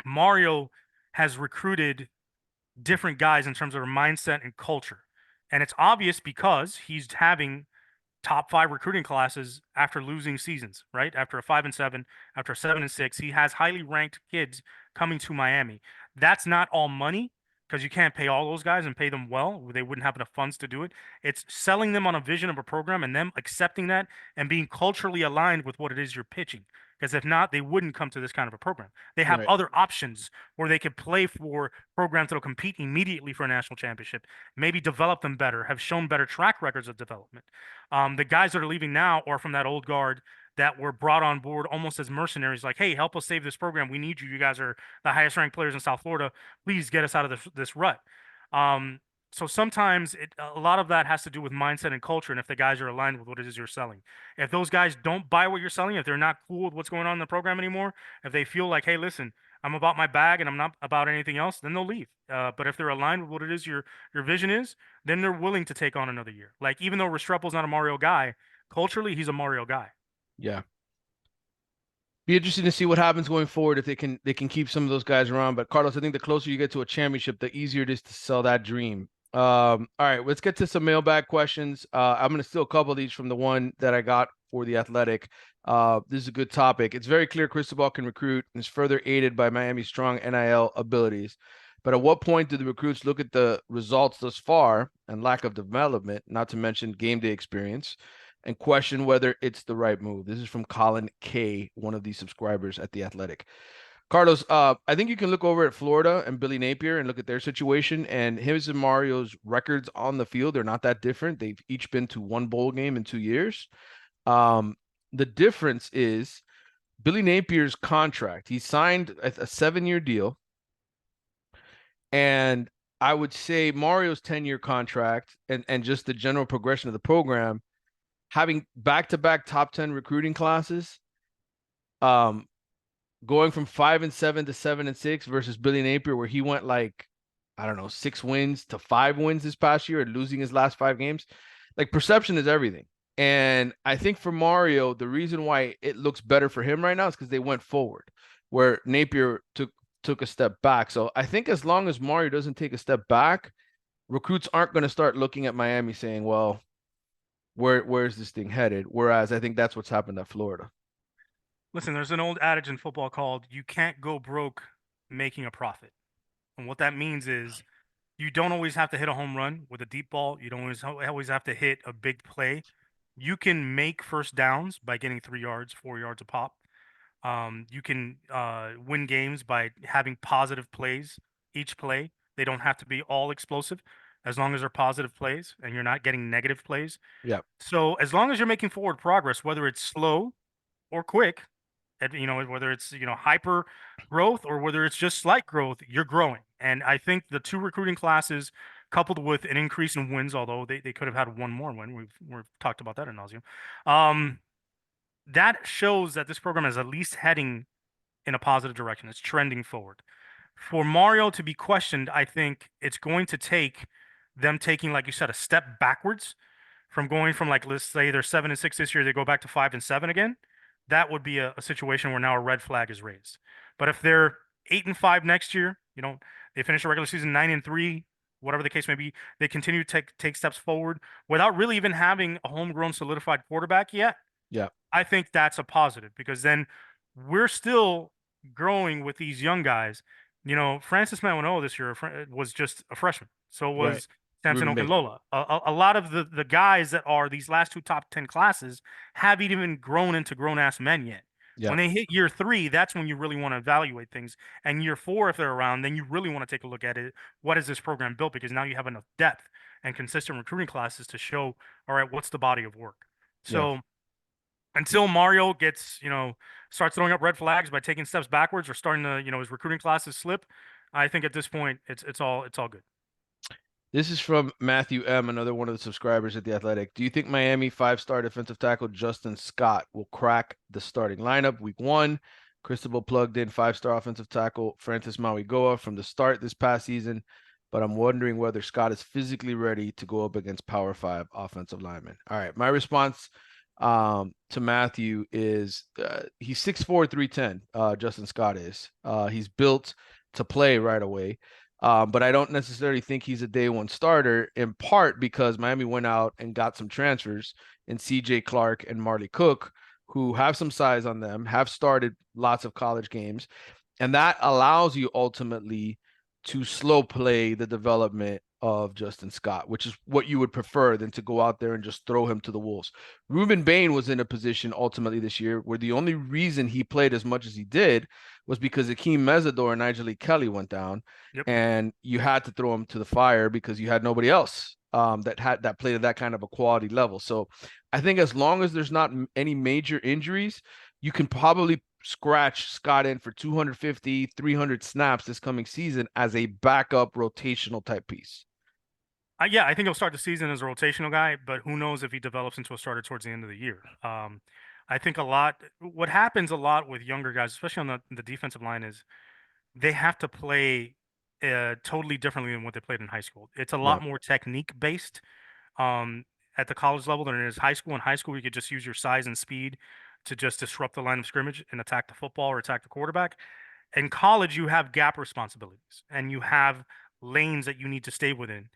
Mario has recruited different guys in terms of their mindset and culture. And it's obvious because he's having top five recruiting classes after losing seasons, right? After a 5-7, after a 7-6, he has highly ranked kids coming to Miami. That's not all money because you can't pay all those guys and pay them well. They wouldn't have enough funds to do it. It's selling them on a vision of a program and them accepting that and being culturally aligned with what it is you're pitching. Because if not, they wouldn't come to this kind of a program. They have Right. other options where they could play for programs that'll compete immediately for a national championship, maybe develop them better, have shown better track records of development. The guys that are leaving now are from that old guard that were brought on board almost as mercenaries, like, hey, help us save this program. We need you. You guys are the highest ranked players in South Florida. Please get us out of this rut. Um, so sometimes a lot of that has to do with mindset and culture, and if the guys are aligned with what it is you're selling. If those guys don't buy what you're selling, if they're not cool with what's going on in the program anymore, if they feel like, hey, listen, I'm about my bag and I'm not about anything else, then they'll leave. But if they're aligned with what it is your vision is, then they're willing to take on another year. Like even though Restrepo's not a Mario guy, culturally he's a Mario guy. Yeah. Be interesting to see what happens going forward if they can keep some of those guys around. But Carlos, I think the closer you get to a championship, the easier it is to sell that dream. All right, let's get to some mailbag questions. I'm gonna steal a couple of these from the one that I got for the Athletic. This is a good topic. It's very clear Cristobal can recruit and is further aided by Miami's strong NIL abilities. But at what point do the recruits look at the results thus far and lack of development, not to mention game day experience, and question whether it's the right move? This is from Colin K, one of the subscribers at The Athletic. Carlos, I think you can look over at Florida and Billy Napier and look at their situation, and his and Mario's records on the field are not that different. They've each been to one bowl game in 2 years. Um, the difference is Billy Napier's contract. He signed a 7-year deal, and I would say Mario's 10-year contract and just the general progression of the program, having back-to-back top 10 recruiting classes, um, going from 5-7 to 7-6 versus Billy Napier, where he went like, I don't know, 6 wins to 5 wins this past year and losing his last 5 games. Like perception is everything. And I think for Mario, the reason why it looks better for him right now is because they went forward, where Napier took a step back. So I think as long as Mario doesn't take a step back, recruits aren't going to start looking at Miami saying, well, where's this thing headed? Whereas I think that's what's happened at Florida. Listen, there's an old adage in football called "you can't go broke making a profit," and what that means is you don't always have to hit a home run with a deep ball. You don't always have to hit a big play. You can make first downs by getting 3 yards, 4 yards a pop. You can win games by having positive plays each play. They don't have to be all explosive as long as they're positive plays and you're not getting negative plays. Yeah. So as long as you're making forward progress, whether it's slow or quick, whether it's, hyper growth or whether it's just slight growth, you're growing. And I think the 2 recruiting classes coupled with an increase in wins, although they could have had one more win. We've talked about that in nauseam. That shows that this program is at least heading in a positive direction. It's trending forward. For Mario to be questioned, I think it's going to take them taking, like you said, a step backwards from going from, like, let's say they're 7-6 this year, they go back to 5-7 again. That would be a situation where now a red flag is raised. But if they're 8-5 next year, they finish the regular season 9-3, whatever the case may be, they continue to take steps forward without really even having a homegrown solidified quarterback yet. Yeah. I think that's a positive because then we're still growing with these young guys. Francis Manoa this year was just a freshman. So was Right. Samson Ruben Bay. Okunlola. A lot of the guys that are these last 2 top 10 classes haven't even grown into grown-ass men yet. Yeah. When they hit year 3, that's when you really want to evaluate things. And year 4, if they're around, then you really want to take a look at it. What is this program built? Because now you have enough depth and consistent recruiting classes to show, all right, what's the body of work? So until Mario starts throwing up red flags by taking steps backwards or starting to, his recruiting classes slip, I think at this point it's all good. This is from Matthew M, another one of the subscribers at The Athletic. Do you think Miami 5-star defensive tackle Justin Scott will crack the starting lineup week 1? Cristobal plugged in 5-star offensive tackle Francis Mauigoa from the start this past season, but I'm wondering whether Scott is physically ready to go up against Power 5 offensive linemen. All right, my response to Matthew is he's 6'4", 310. Justin Scott is. He's built to play right away. But I don't necessarily think he's a day 1 starter, in part because Miami went out and got some transfers in CJ Clark and Marley Cook, who have some size on them, have started lots of college games. And that allows you ultimately to slow play the development of Justin Scott, which is what you would prefer than to go out there and just throw him to the wolves. Ruben Bain was in a position ultimately this year where the only reason he played as much as he did was because Akeem Mesidor and Nigel Lee Kelly went down, Yep. and you had to throw him to the fire because you had nobody else that played at that kind of a quality level. So I think as long as there's not any major injuries, you can probably scratch Scott in for 250, 300 snaps this coming season as a backup rotational type piece. Yeah, I think he'll start the season as a rotational guy, but who knows if he develops into a starter towards the end of the year. I think what happens a lot with younger guys, especially on the defensive line, is they have to play totally differently than what they played in high school. It's a Yeah. lot more technique based um, at the college level than it is high school. In high school, you could just use your size and speed to just disrupt the line of scrimmage and attack the football or attack the quarterback. In college, you have gap responsibilities and you have lanes that you need to stay within.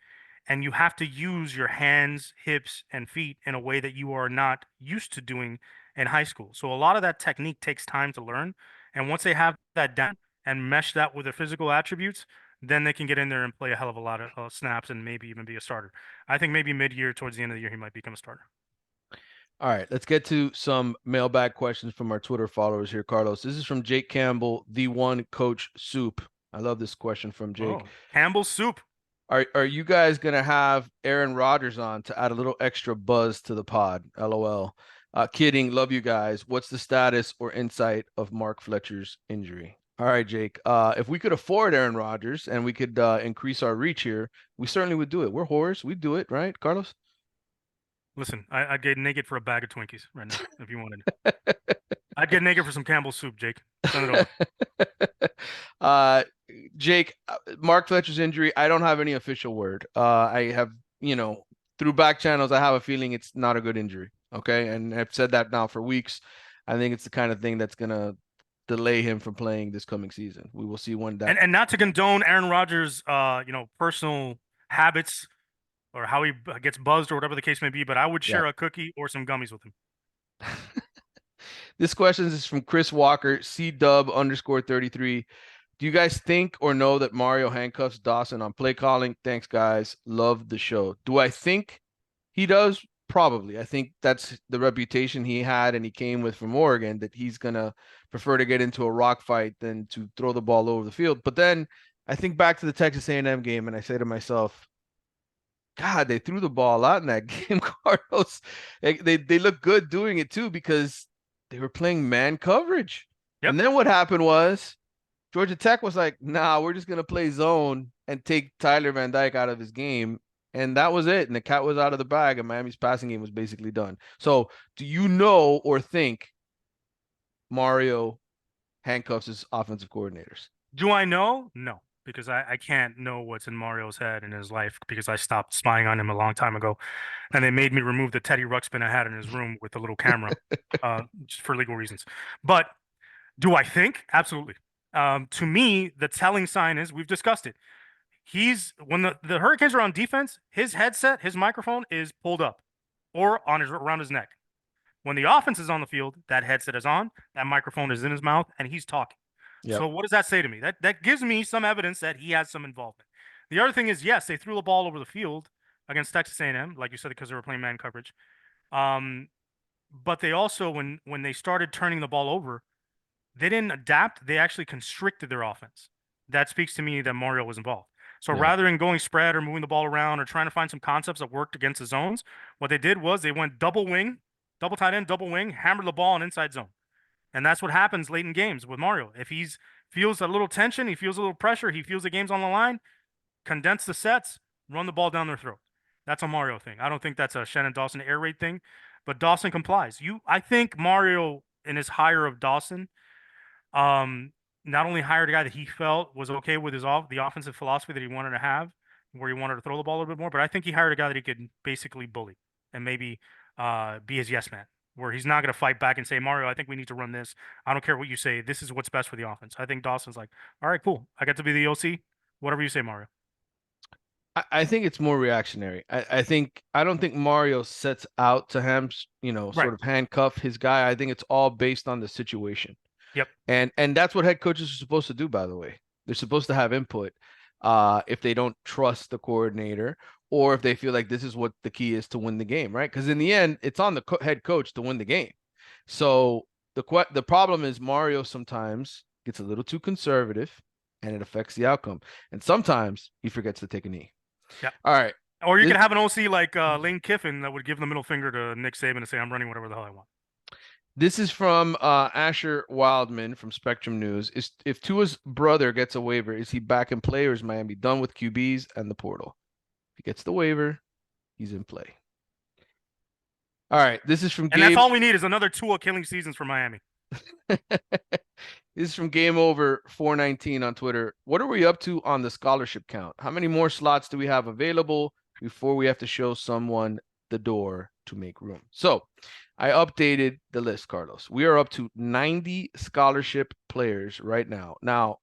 And you have to use your hands, hips, and feet in a way that you are not used to doing in high school. So a lot of that technique takes time to learn. And once they have that down and mesh that with their physical attributes, then they can get in there and play a hell of a lot of snaps and maybe even be a starter. I think maybe mid-year, towards the end of the year, he might become a starter. All right, let's get to some mailbag questions from our Twitter followers here, Carlos. This is from Jake Campbell, the one coach soup. I love this question from Jake. Oh, Campbell's soup. Are you guys gonna have Aaron Rodgers on to add a little extra buzz to the pod? LOL. Kidding. Love you guys. What's the status or insight of Mark Fletcher's injury? All right, Jake. If we could afford Aaron Rodgers and we could increase our reach here, we certainly would do it. We're whores. We'd do it, right, Carlos? Listen, I'd get naked for a bag of Twinkies right now if you wanted. I'd get naked for some Campbell's soup, Jake. Send it over. uh, Jake, Mark Fletcher's injury, I don't have any official word. I have, through back channels, I have a feeling it's not a good injury. Okay. And I've said that now for weeks. I think it's the kind of thing that's going to delay him from playing this coming season. We will see when that. And not to condone Aaron Rodgers, personal habits or how he gets buzzed or whatever the case may be, but I would Yeah. share a cookie or some gummies with him. This question is from Chris Walker, CDub_33. Do you guys think or know that Mario handcuffs Dawson on play calling? Thanks, guys. Love the show. Do I think he does? Probably. I think that's the reputation he had and he came with from Oregon, that he's going to prefer to get into a rock fight than to throw the ball over the field. But then I think back to the Texas A&M game and I say to myself, God, they threw the ball out in that game, Carlos. They look good doing it too because they were playing man coverage. Yep. And then what happened was Georgia Tech was like, nah, we're just going to play zone and take Tyler Van Dyke out of his game. And that was it. And the cat was out of the bag, and Miami's passing game was basically done. So do you know or think Mario handcuffs his offensive coordinators? Do I know? No, because I can't know what's in Mario's head in his life because I stopped spying on him a long time ago. And they made me remove the Teddy Ruxpin I had in his room with the little camera just for legal reasons. But do I think? Absolutely. To me, the telling sign is we've discussed it. When the Hurricanes are on defense, his headset, his microphone is pulled up or around his neck. When the offense is on the field, that headset is on, that microphone is in his mouth, and he's talking. Yep. So what does that say to me? That gives me some evidence that he has some involvement. The other thing is, yes, they threw the ball over the field against Texas A&M, like you said, because they were playing man coverage. But they also, when they started turning the ball over, they didn't adapt. They actually constricted their offense. That speaks to me that Mario was involved. So Yeah. rather than going spread or moving the ball around or trying to find some concepts that worked against the zones, what they did was they went double wing, double tight end, double wing, hammered the ball in inside zone. And that's what happens late in games with Mario. If he feels a little tension, he feels a little pressure, he feels the game's on the line, condense the sets, run the ball down their throat. That's a Mario thing. I don't think that's a Shannon Dawson air raid thing, but Dawson complies. I think Mario in his hire of Dawson, not only hired a guy that he felt was okay with the offensive philosophy that he wanted to have, where he wanted to throw the ball a little bit more, but I think he hired a guy that he could basically bully and maybe be his yes man, where he's not going to fight back and say, Mario, I think we need to run this. I don't care what you say. This is what's best for the offense. I think Dawson's like, all right, cool. I get to be the OC. Whatever you say, Mario. I think it's more reactionary. I don't think Mario sets out to sort of handcuff his guy. I think it's all based on the situation. Yep. And that's what head coaches are supposed to do, by the way. They're supposed to have input. if they don't trust the coordinator, or if they feel like this is what the key is to win the game, right? Because in the end, it's on the head coach to win the game. So the problem is Mario sometimes gets a little too conservative, and it affects the outcome. And sometimes he forgets to take a knee. Yeah. All right. Or you This could have an OC like Lane Kiffin that would give the middle finger to Nick Saban and say, "I'm running whatever the hell I want." this is from Asher Wildman from Spectrum News. Is if Tua's brother gets a waiver, is he back in play, or is Miami done with QBs and the portal? If he gets the waiver, he's in play. All right. This is from And that's Gabe. all we need is another Tua killing seasons for Miami. This is from Game Over 419 on Twitter. What are we up to on the scholarship count? How many more slots do we have available before we have to show someone the door to make room? So I updated the list, Carlos. We are up to 90 scholarship players right now. Now,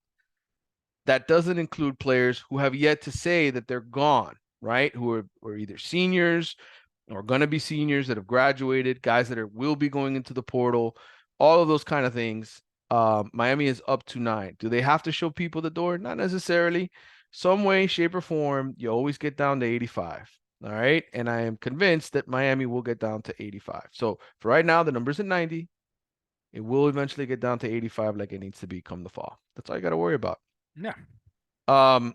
that doesn't include players who have yet to say that they're gone, right? Who are either seniors or going to be seniors that have graduated, guys that will be going into the portal, all of those kind of things. Miami is up to 9. Do they have to show people the door? Not necessarily. Some way, shape, or form, you always get down to 85. All right. And I am convinced that Miami will get down to 85. So for right now, the number's at 90. It will eventually get down to 85 like it needs to be come the fall. That's all you got to worry about. Yeah. Um,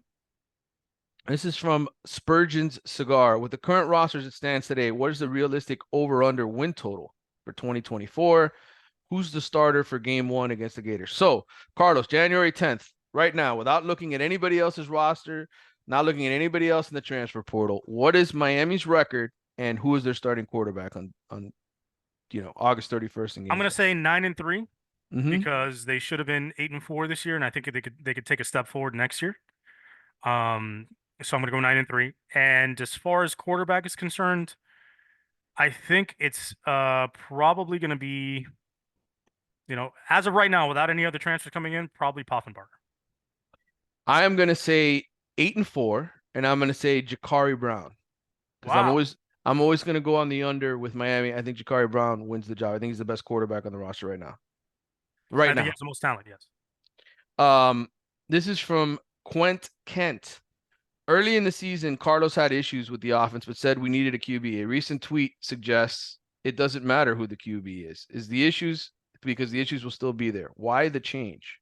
This is from Spurgeon's Cigar. With the current rosters it stands today, what is the realistic over-under win total for 2024? Who's the starter for game 1 against the Gators? So, Carlos, January 10th, right now, without looking at anybody else's roster, not looking at anybody else in the transfer portal, what is Miami's record and who is their starting quarterback on August 31st in game I'm gonna 1? say 9-3 Mm-hmm. because they should have been 8-4 this year, and I think they could take a step forward next year. Um, so I'm gonna go 9-3. And as far as quarterback is concerned, I think it's probably gonna be, as of right now, without any other transfers coming in, probably Poffenbarger. I am going to say 8-4, and I'm going to say Jakari Brown. Because Wow. I'm always going to go on the under with Miami. I think Jakari Brown wins the job. I think he's the best quarterback on the roster right now. Right I think he now. has the most talent, yes. Um, this is from Quent Kent. Early in the season, Carlos had issues with the offense, but said we needed a QB. A recent tweet suggests it doesn't matter who the QB is. Is the issues because the issues will still be there? Why the change?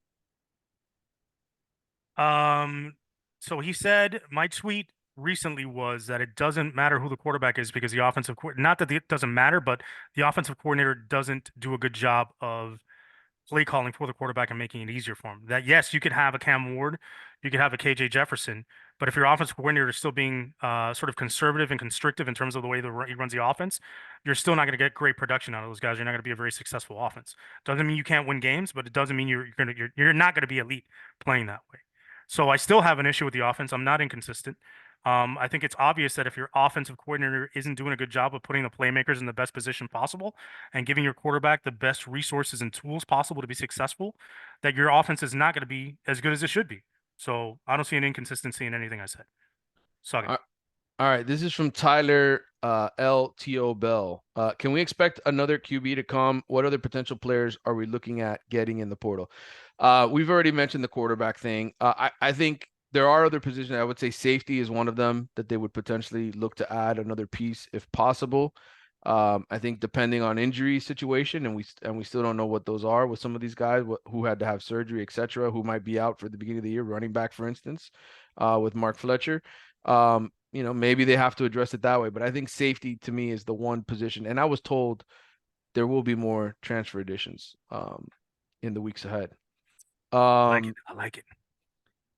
Um, so he said my tweet recently was that it doesn't matter who the quarterback is because the not that it doesn't matter, but the offensive coordinator doesn't do a good job of play calling for the quarterback and making it easier for him. That yes, you could have a Cam Ward, you could have a KJ Jefferson, but if your offensive coordinator is still being sort of conservative and constrictive in terms of the way he runs the offense, you're still not going to get great production out of those guys. You're not going to be a very successful offense. Doesn't mean you can't win games, but it doesn't mean you're not going to be elite playing that way. So I still have an issue with the offense. I'm not inconsistent. I think it's obvious that if your offensive coordinator isn't doing a good job of putting the playmakers in the best position possible and giving your quarterback the best resources and tools possible to be successful, that your offense is not going to be as good as it should be. So I don't see an inconsistency in anything I said. Suck it. All right, this is from Tyler LTO Bell. Can we expect another QB to come? What other potential players are we looking at getting in the portal? We've already mentioned the quarterback thing. I think there are other positions. I would say safety is one of them that they would potentially look to add another piece if possible. I think depending on injury situation, and we still don't know what those are with some of these guys who had to have surgery, etc., who might be out for the beginning of the year, running back, for instance, with Mark Fletcher. Maybe they have to address it that way. But I think safety to me is the one position. And I was told there will be more transfer additions in the weeks ahead. I like it. I like it.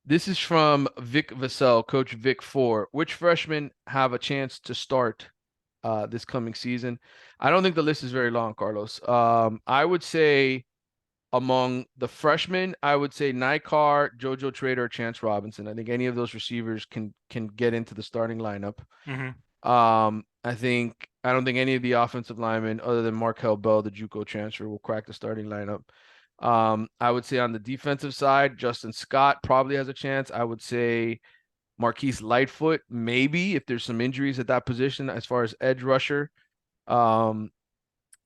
This is from Vic Vassell, Coach Vic 4. Which freshmen have a chance to start this coming season? I don't think the list is very long, Carlos. I would say among the freshmen, I would say Nikar, JoJo Trader, or Chance Robinson. I think any of those receivers can get into the starting lineup. Mm-hmm. I don't think any of the offensive linemen, other than Markel Bell, the JUCO transfer, will crack the starting lineup. I would say on the defensive side, Justin Scott probably has a chance. I would say Marquise Lightfoot, maybe if there's some injuries at that position as far as edge rusher.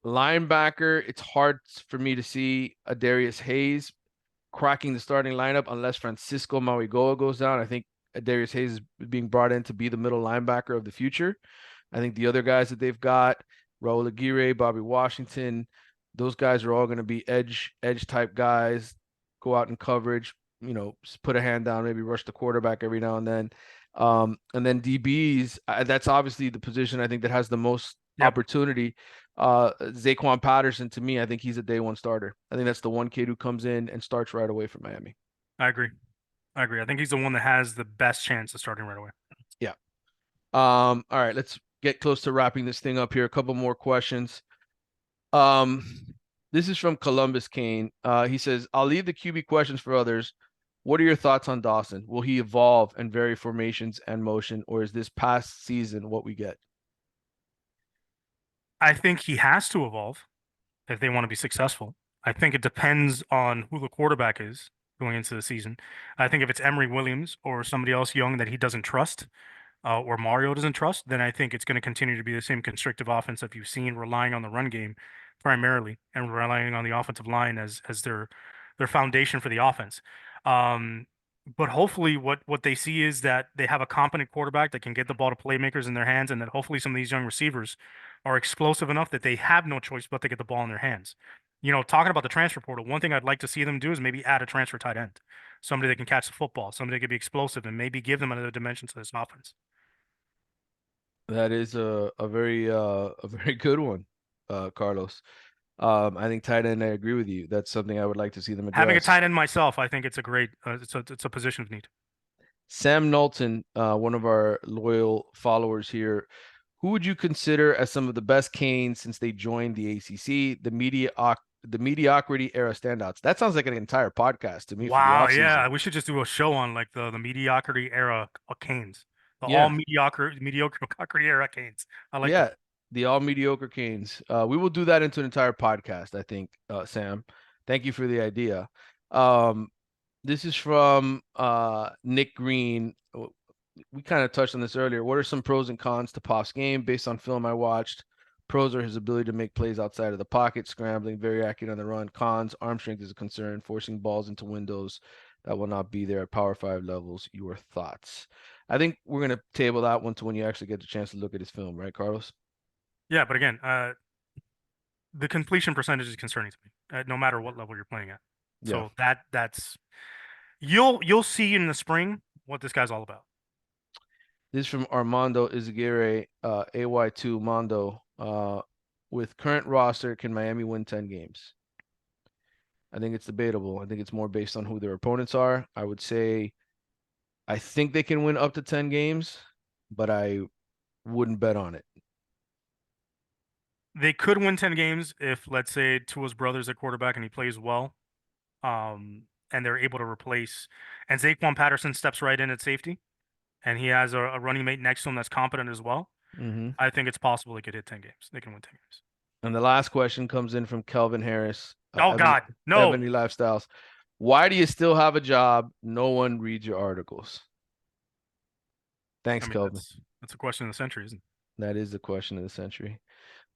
Linebacker, it's hard for me to see Darius Hayes cracking the starting lineup unless Francisco Mauigoa goes down. I think Darius Hayes is being brought in to be the middle linebacker of the future. I think the other guys that they've got, Raul Aguirre, Bobby Washington, those guys are all going to be edge type guys. Go out in coverage, put a hand down, maybe rush the quarterback every now and then. And then DBs, that's obviously the position I think that has the most opportunity. Zaquan Patterson, to me, I think he's a day one starter. I think that's the one kid who comes in and starts right away for Miami. I agree. I think he's the one that has the best chance of starting right away. Yeah. All right, let's get close to wrapping this thing up here. A couple more questions. This is from Columbus Kane. He says, I'll leave the QB questions for others. What are your thoughts on Dawson? Will he evolve and vary formations and motion, or is this past season what we get? I think he has to evolve if they want to be successful. I think it depends on who the quarterback is going into the season. I think if it's Emory Williams or somebody else young that he doesn't trust, or Mario doesn't trust, then I think it's going to continue to be the same constrictive offense that you've seen, relying on the run game primarily and relying on the offensive line as their foundation for the offense. But hopefully, what they see is that they have a competent quarterback that can get the ball to playmakers in their hands, and that hopefully some of these young receivers are explosive enough that they have no choice but to get the ball in their hands. Talking about the transfer portal, one thing I'd like to see them do is maybe add a transfer tight end, somebody that can catch the football, somebody that can be explosive, and maybe give them another dimension to this offense. That is a very good one, Carlos. I think tight end, I agree with you. That's something I would like to see them address. Having a tight end myself, I think it's a great it's a position of need. Sam Knowlton, one of our loyal followers here, who would you consider as some of the best Canes since they joined the ACC? The mediocrity era standouts. That sounds like an entire podcast to me. Wow, For the yeah, we should just do a show on like the mediocrity era Canes, the yeah, all mediocrity era Canes. I like yeah, that. the all mediocre Canes. We will do that into an entire podcast, I think, Sam. Thank you for the idea. This is from Nick Green. We kind of touched on this earlier. What are some pros and cons to Poff's game based on film I watched? Pros are his ability to make plays outside of the pocket, scrambling, very accurate on the run. Cons, arm strength is a concern, forcing balls into windows that will not be there at Power 5 levels. Your thoughts? I think we're going to table that one to when you actually get the chance to look at his film, right, Carlos? Yeah, but again, the completion percentage is concerning to me, no matter what level you're playing at. So that's you'll see in the spring what this guy's all about. This is from Armando Izaguirre, AY2 Mondo. With current roster, can Miami win 10 games? I think it's debatable. I think it's more based on who their opponents are. I would say I think they can win up to 10 games, but I wouldn't bet on it. They could win 10 games if, let's say, Tua's brother's at quarterback and he plays well, and they're able to replace, and Zaquan Patterson steps right in at safety, and he has a running mate next to him that's competent as well. Mm-hmm. I think it's possible they could hit 10 games. They can win 10 games. And the last question comes in from Kelvin Harris. Oh, God, no. Ebony Lifestyles. Why do you still have a job? No one reads your articles. Thanks, Kelvin. That's a question of the century, isn't it? That is the question of the century.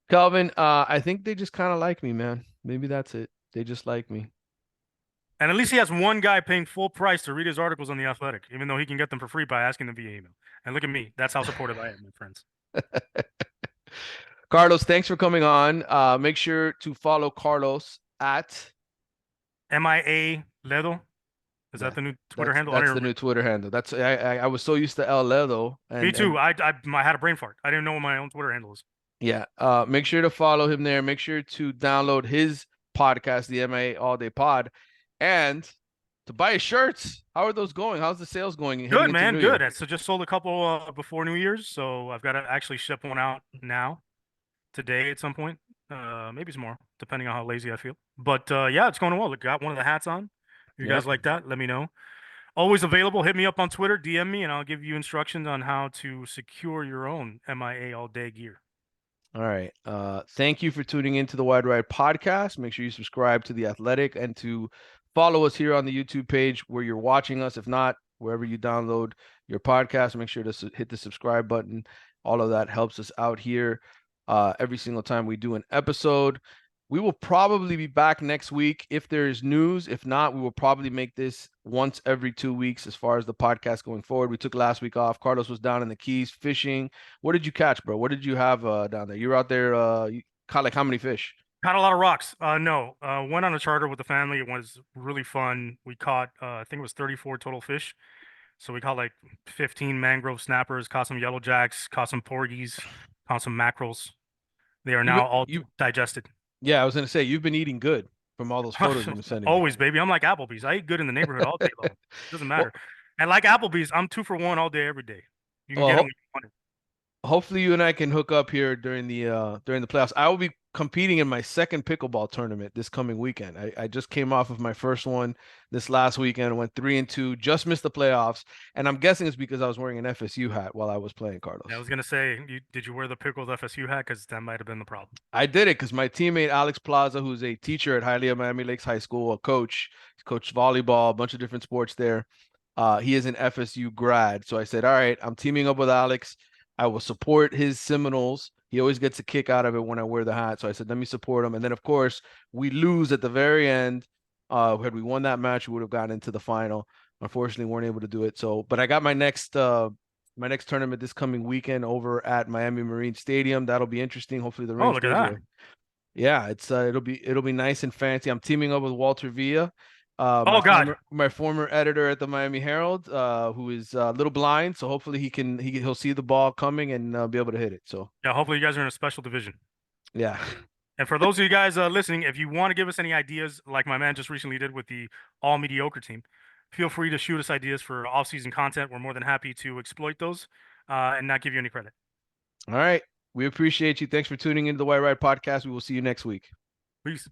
Kelvin, I think they just kind of like me, man. Maybe that's it. They just like me. And at least he has one guy paying full price to read his articles on The Athletic, even though he can get them for free by asking them via email. And look at me. That's how supportive I am, my friends. Carlos, thanks for coming on. Make sure to follow Carlos at MIA Ledo. Is that the new Twitter handle? That's the new Twitter handle. That's I was so used to El Ledo. Me too. I had a brain fart. I didn't know what my own Twitter handle is. Yeah. Make sure to follow him there. Make sure to download his podcast, the MIA All Day Pod, and to buy his shirts. How are those going? How's the sales going? Good, man. Good. So just sold a couple before New Year's, so I've got to actually ship one out now, today at some point. Maybe some more, depending on how lazy I feel. But yeah, it's going well. Got one of the hats on. If you guys like that, let me know. Always available. Hit me up on Twitter, DM me, and I'll give you instructions on how to secure your own MIA All Day gear. All right. Thank you for tuning into the Wide Ride podcast. Make sure you subscribe to The Athletic and to follow us here on the YouTube page where you're watching us. If not, wherever you download your podcast, make sure to hit the subscribe button. All of that helps us out here every single time we do an episode. We will probably be back next week if there is news. If not, we will probably make this once every 2 weeks as far as the podcast going forward. We took last week off. Carlos was down in the Keys fishing. What did you catch, bro? What did you have down there? You were out there. You caught like how many fish? Caught a lot of rocks. No, went on a charter with the family. It was really fun. We caught, I think it was 34 total fish. So we caught like 15 mangrove snappers, caught some yellow jacks, caught some porgies, caught some mackerels. They are You now all you digested. yeah, I was gonna say you've been eating good from all those photos you've been sending me. Always, baby. I'm like Applebee's. I eat good in the neighborhood all day long. Doesn't Well, matter. And like Applebee's, I'm 2 for 1 all day, every day. You can well, get them when you want it. hopefully you and I can hook up here during the playoffs. I will be competing in my second pickleball tournament this coming weekend. I just came off of my first one this last weekend, went 3-2, just missed the playoffs, and I'm guessing it's because I was wearing an FSU hat while I was playing, Yeah, I Carlos. was gonna say, did you wear the pickled FSU hat? Because that might have been the problem. I did it because my teammate Alex Plaza, who's a teacher at Hialeah Miami Lakes High School, a coach, he's coached volleyball, a bunch of different sports there. He is an FSU grad. So I said, all right, I'm teaming up with Alex. I will support his Seminoles. He always gets a kick out of it when I wear the hat. So I said, let me support him. And then, of course, we lose at the very end. Had we won that match, we would have gotten into the final. Unfortunately, weren't able to do it. So, but I got my next tournament this coming weekend over at Miami Marine Stadium. That'll be interesting. Hopefully the Oh, rain look at stays that. away. Yeah, it'll be nice and fancy. I'm teaming up with Walter Villa, my Oh God. former editor at the Miami Herald, who is a little blind, so hopefully he'll see the ball coming and be able to hit it. So Yeah, hopefully you guys are in a special division. yeah. And for those of you guys listening, if you want to give us any ideas, like my man just recently did with the all mediocre team, feel free to shoot us ideas for off-season content. We're more than happy to exploit those and not give you any credit. All right. We appreciate you. Thanks for tuning into the White Ride podcast. We will see you next week. Peace.